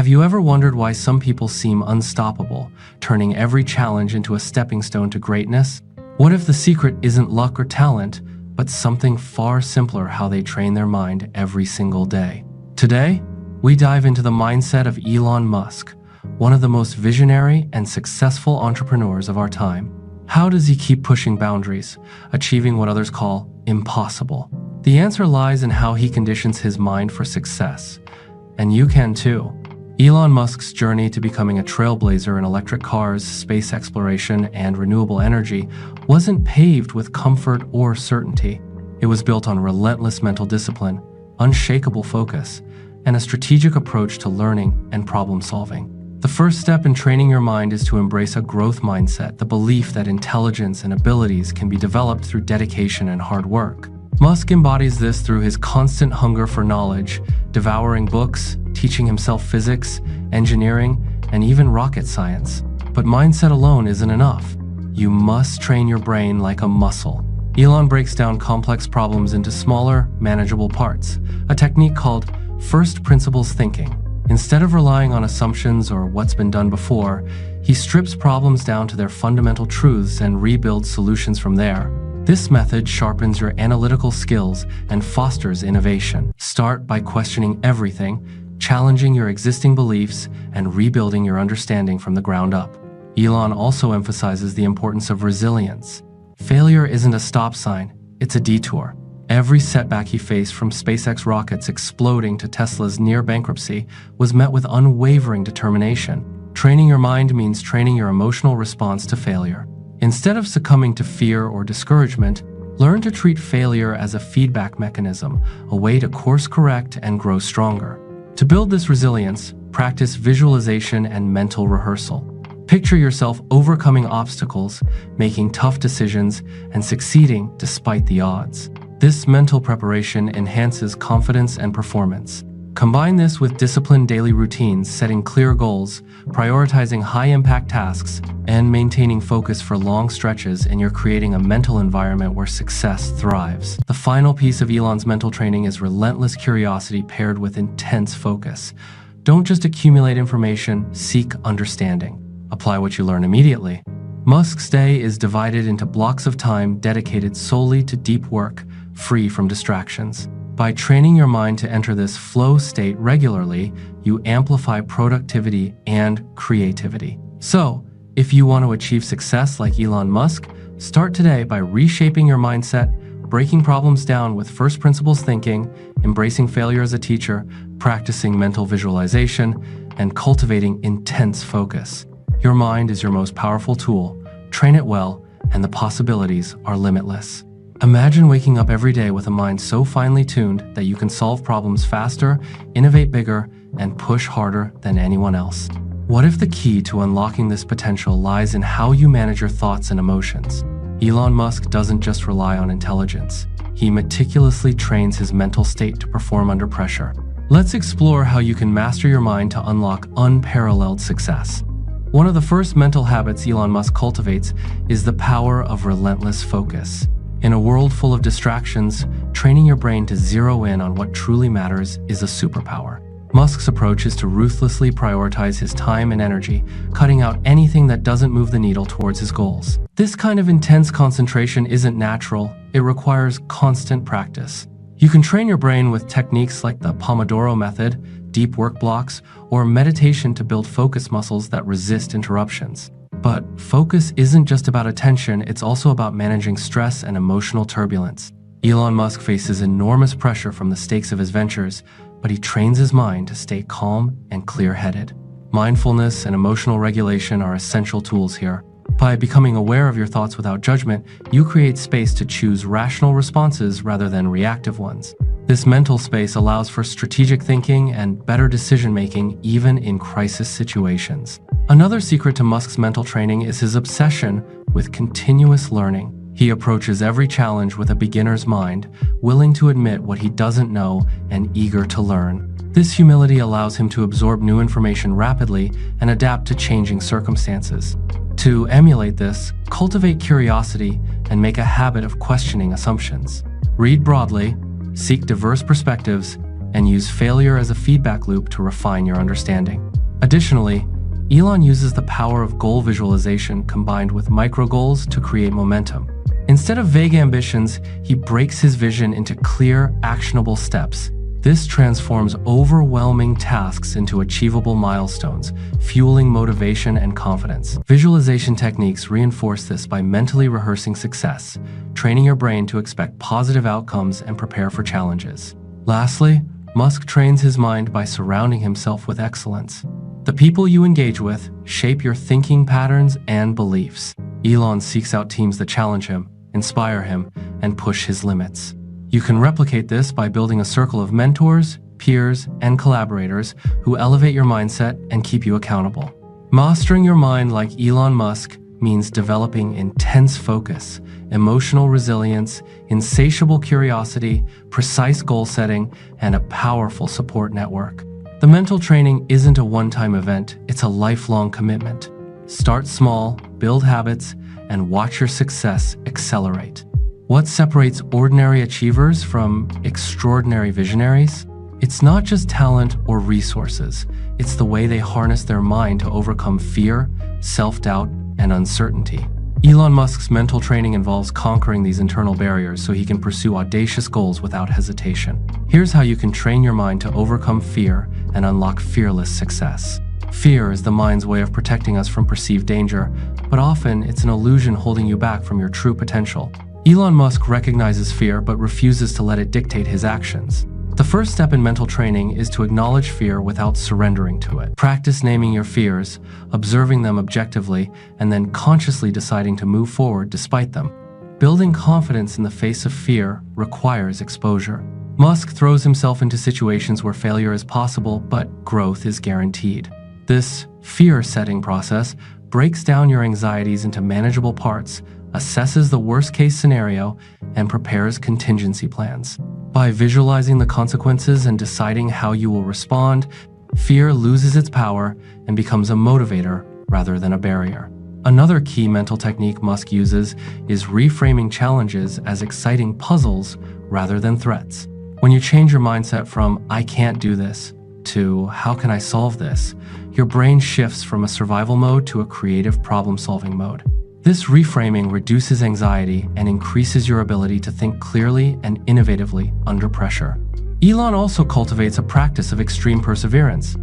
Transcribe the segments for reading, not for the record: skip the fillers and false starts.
Have you ever wondered why some people seem unstoppable, turning every challenge into a stepping stone to greatness? What if the secret isn't luck or talent, but something far simpler: how they train their mind every single day? Today, we dive into the mindset of Elon Musk, one of the most visionary and successful entrepreneurs of our time. How does he keep pushing boundaries, achieving what others call impossible? The answer lies in how he conditions his mind for success. And you can too. Elon Musk's journey to becoming a trailblazer in electric cars, space exploration, and renewable energy wasn't paved with comfort or certainty. It was built on relentless mental discipline, unshakable focus, and a strategic approach to learning and problem solving. The first step in training your mind is to embrace a growth mindset, the belief that intelligence and abilities can be developed through dedication and hard work. Musk embodies this through his constant hunger for knowledge, devouring books, teaching himself physics, engineering, and even rocket science. But mindset alone isn't enough. You must train your brain like a muscle. Elon breaks down complex problems into smaller, manageable parts, a technique called first principles thinking. Instead of relying on assumptions or what's been done before, he strips problems down to their fundamental truths and rebuilds solutions from there. This method sharpens your analytical skills and fosters innovation. Start by questioning everything, challenging your existing beliefs, and rebuilding your understanding from the ground up. Elon also emphasizes the importance of resilience. Failure isn't a stop sign, it's a detour. Every setback he faced, from SpaceX rockets exploding to Tesla's near bankruptcy, was met with unwavering determination. Training your mind means training your emotional response to failure. Instead of succumbing to fear or discouragement, learn to treat failure as a feedback mechanism, a way to course correct and grow stronger. To build this resilience, practice visualization and mental rehearsal. Picture yourself overcoming obstacles, making tough decisions, and succeeding despite the odds. This mental preparation enhances confidence and performance. Combine this with disciplined daily routines, setting clear goals, prioritizing high-impact tasks, and maintaining focus for long stretches, and you're creating a mental environment where success thrives. The final piece of Elon's mental training is relentless curiosity paired with intense focus. Don't just accumulate information, seek understanding. Apply what you learn immediately. Musk's day is divided into blocks of time dedicated solely to deep work, free from distractions. By training your mind to enter this flow state regularly, you amplify productivity and creativity. So, if you want to achieve success like Elon Musk, start today by reshaping your mindset, breaking problems down with first principles thinking, embracing failure as a teacher, practicing mental visualization, and cultivating intense focus. Your mind is your most powerful tool. Train it well, and the possibilities are limitless. Imagine waking up every day with a mind so finely tuned that you can solve problems faster, innovate bigger, and push harder than anyone else. What if the key to unlocking this potential lies in how you manage your thoughts and emotions? Elon Musk doesn't just rely on intelligence. He meticulously trains his mental state to perform under pressure. Let's explore how you can master your mind to unlock unparalleled success. One of the first mental habits Elon Musk cultivates is the power of relentless focus. In a world full of distractions, training your brain to zero in on what truly matters is a superpower. Musk's approach is to ruthlessly prioritize his time and energy, cutting out anything that doesn't move the needle towards his goals. This kind of intense concentration isn't natural, it requires constant practice. You can train your brain with techniques like the Pomodoro method, deep work blocks, or meditation to build focus muscles that resist interruptions. But focus isn't just about attention, it's also about managing stress and emotional turbulence. Elon Musk faces enormous pressure from the stakes of his ventures, but he trains his mind to stay calm and clear-headed. Mindfulness and emotional regulation are essential tools here. By becoming aware of your thoughts without judgment, you create space to choose rational responses rather than reactive ones. This mental space allows for strategic thinking and better decision-making even in crisis situations. Another secret to Musk's mental training is his obsession with continuous learning. He approaches every challenge with a beginner's mind, willing to admit what he doesn't know and eager to learn. This humility allows him to absorb new information rapidly and adapt to changing circumstances. To emulate this, cultivate curiosity and make a habit of questioning assumptions. Read broadly, seek diverse perspectives, and use failure as a feedback loop to refine your understanding. Additionally, Elon uses the power of goal visualization combined with micro goals to create momentum. Instead of vague ambitions, he breaks his vision into clear, actionable steps. This transforms overwhelming tasks into achievable milestones, fueling motivation and confidence. Visualization techniques reinforce this by mentally rehearsing success, training your brain to expect positive outcomes and prepare for challenges. Lastly, Musk trains his mind by surrounding himself with excellence. The people you engage with shape your thinking patterns and beliefs. Elon seeks out teams that challenge him, inspire him, and push his limits. You can replicate this by building a circle of mentors, peers, and collaborators who elevate your mindset and keep you accountable. Mastering your mind like Elon Musk means developing intense focus, emotional resilience, insatiable curiosity, precise goal setting, and a powerful support network. The mental training isn't a one-time event, it's a lifelong commitment. Start small, build habits, and watch your success accelerate. What separates ordinary achievers from extraordinary visionaries? It's not just talent or resources, it's the way they harness their mind to overcome fear, self-doubt, and uncertainty. Elon Musk's mental training involves conquering these internal barriers so he can pursue audacious goals without hesitation. Here's how you can train your mind to overcome fear and unlock fearless success. Fear is the mind's way of protecting us from perceived danger, but often it's an illusion holding you back from your true potential. Elon Musk recognizes fear but refuses to let it dictate his actions. The first step in mental training is to acknowledge fear without surrendering to it. Practice naming your fears, observing them objectively, and then consciously deciding to move forward despite them. Building confidence in the face of fear requires exposure. Musk throws himself into situations where failure is possible, but growth is guaranteed. This fear-setting process breaks down your anxieties into manageable parts, assesses the worst-case scenario, and prepares contingency plans. By visualizing the consequences and deciding how you will respond, fear loses its power and becomes a motivator rather than a barrier. Another key mental technique Musk uses is reframing challenges as exciting puzzles rather than threats. When you change your mindset from "I can't do this" to "how can I solve this," your brain shifts from a survival mode to a creative problem-solving mode. This reframing reduces anxiety and increases your ability to think clearly and innovatively under pressure. Elon also cultivates a practice of extreme perseverance.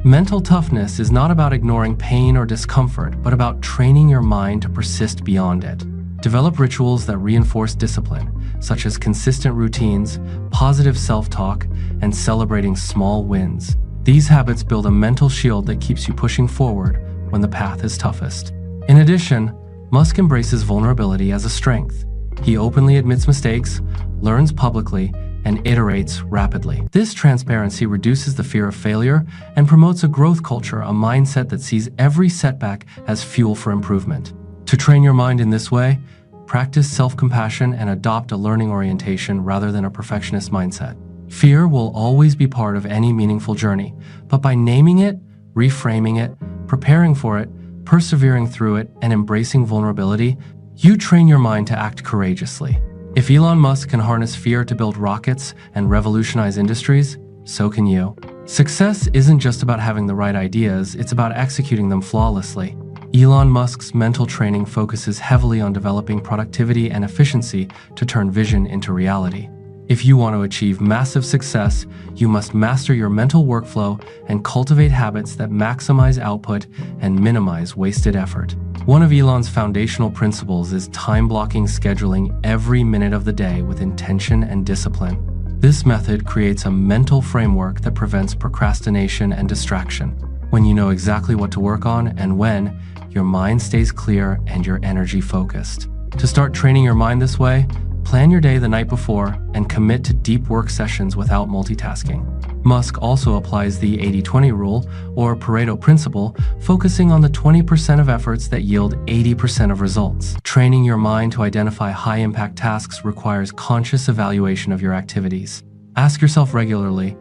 Mental toughness is not about ignoring pain or discomfort, but about training your mind to persist beyond it. Develop rituals that reinforce discipline, such as consistent routines, positive self-talk, and celebrating small wins. These habits build a mental shield that keeps you pushing forward when the path is toughest. In addition, Musk embraces vulnerability as a strength. He openly admits mistakes, learns publicly, and iterates rapidly. This transparency reduces the fear of failure and promotes a growth culture, a mindset that sees every setback as fuel for improvement. To train your mind in this way, practice self-compassion and adopt a learning orientation rather than a perfectionist mindset. Fear will always be part of any meaningful journey, but by naming it, reframing it, preparing for it, persevering through it, and embracing vulnerability, you train your mind to act courageously. If Elon Musk can harness fear to build rockets and revolutionize industries, so can you. Success isn't just about having the right ideas, it's about executing them flawlessly. Elon Musk's mental training focuses heavily on developing productivity and efficiency to turn vision into reality. If you want to achieve massive success, you must master your mental workflow and cultivate habits that maximize output and minimize wasted effort. One of Elon's foundational principles is time-blocking, scheduling every minute of the day with intention and discipline. This method creates a mental framework that prevents procrastination and distraction. When you know exactly what to work on and when, your mind stays clear and your energy focused. To start training your mind this way, plan your day the night before and commit to deep work sessions without multitasking. Musk also applies the 80-20 rule, or Pareto principle, focusing on the 20% of efforts that yield 80% of results. Training your mind to identify high-impact tasks requires conscious evaluation of your activities. Ask yourself regularly,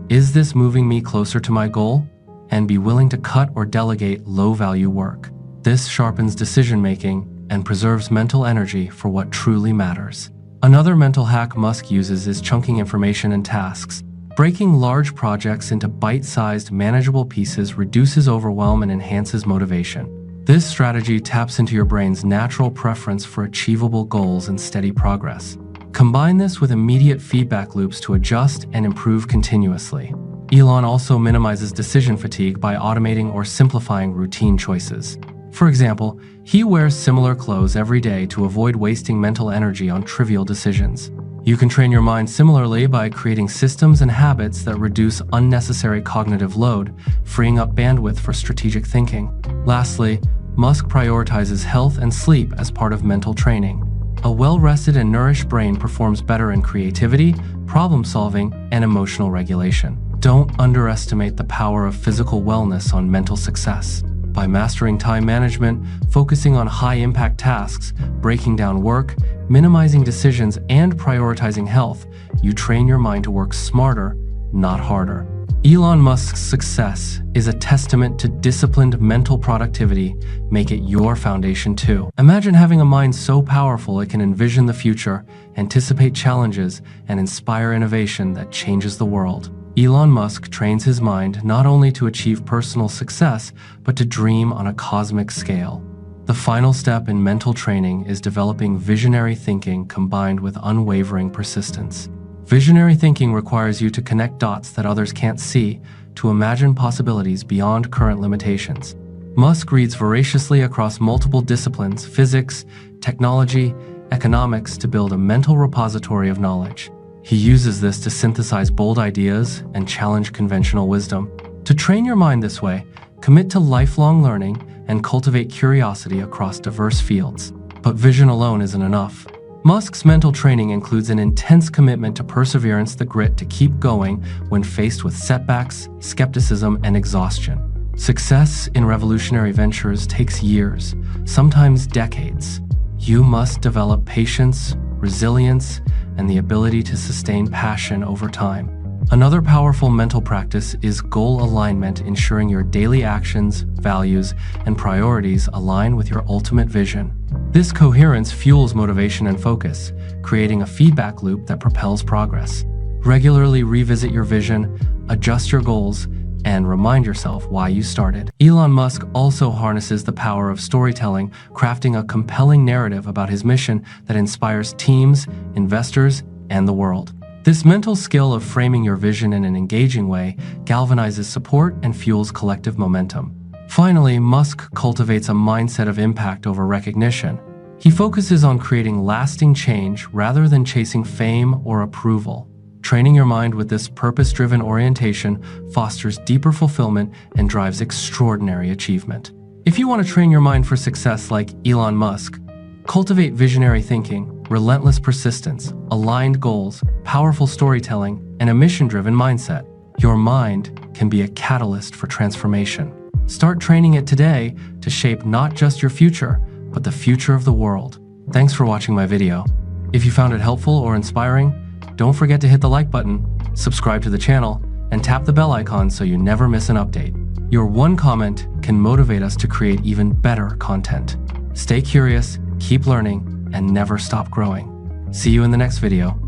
is this moving me closer to my goal? And be willing to cut or delegate low-value work. This sharpens decision-making and preserves mental energy for what truly matters. Another mental hack Musk uses is chunking information and tasks. Breaking large projects into bite-sized, manageable pieces reduces overwhelm and enhances motivation. This strategy taps into your brain's natural preference for achievable goals and steady progress. Combine this with immediate feedback loops to adjust and improve continuously. Elon also minimizes decision fatigue by automating or simplifying routine choices. For example, he wears similar clothes every day to avoid wasting mental energy on trivial decisions. You can train your mind similarly by creating systems and habits that reduce unnecessary cognitive load, freeing up bandwidth for strategic thinking. Lastly, Musk prioritizes health and sleep as part of mental training. A well-rested and nourished brain performs better in creativity, problem-solving, and emotional regulation. Don't underestimate the power of physical wellness on mental success. By mastering time management, focusing on high-impact tasks, breaking down work, minimizing decisions, and prioritizing health, you train your mind to work smarter, not harder. Elon Musk's success is a testament to disciplined mental productivity. Make it your foundation too. Imagine having a mind so powerful it can envision the future, anticipate challenges, and inspire innovation that changes the world. Elon Musk trains his mind not only to achieve personal success, but to dream on a cosmic scale. The final step in mental training is developing visionary thinking combined with unwavering persistence. Visionary thinking requires you to connect dots that others can't see, to imagine possibilities beyond current limitations. Musk reads voraciously across multiple disciplines, physics, technology, economics, to build a mental repository of knowledge. He uses this to synthesize bold ideas and challenge conventional wisdom. To train your mind this way, commit to lifelong learning and cultivate curiosity across diverse fields. But vision alone isn't enough. Musk's mental training includes an intense commitment to perseverance, the grit to keep going when faced with setbacks, skepticism, and exhaustion. Success in revolutionary ventures takes years, sometimes decades. You must develop patience, resilience, and the ability to sustain passion over time. Another powerful mental practice is goal alignment, ensuring your daily actions, values, and priorities align with your ultimate vision. This coherence fuels motivation and focus, creating a feedback loop that propels progress. Regularly revisit your vision, adjust your goals, and remind yourself why you started. Elon Musk also harnesses the power of storytelling, crafting a compelling narrative about his mission that inspires teams, investors, and the world. This mental skill of framing your vision in an engaging way galvanizes support and fuels collective momentum. Finally, Musk cultivates a mindset of impact over recognition. He focuses on creating lasting change rather than chasing fame or approval. Training your mind with this purpose-driven orientation fosters deeper fulfillment and drives extraordinary achievement. If you want to train your mind for success like Elon Musk, cultivate visionary thinking, relentless persistence, aligned goals, powerful storytelling, and a mission-driven mindset. Your mind can be a catalyst for transformation. Start training it today to shape not just your future, but the future of the world. Thanks for watching my video. If you found it helpful or inspiring, don't forget to hit the like button, subscribe to the channel, and tap the bell icon so you never miss an update. Your one comment can motivate us to create even better content. Stay curious, keep learning, and never stop growing. See you in the next video.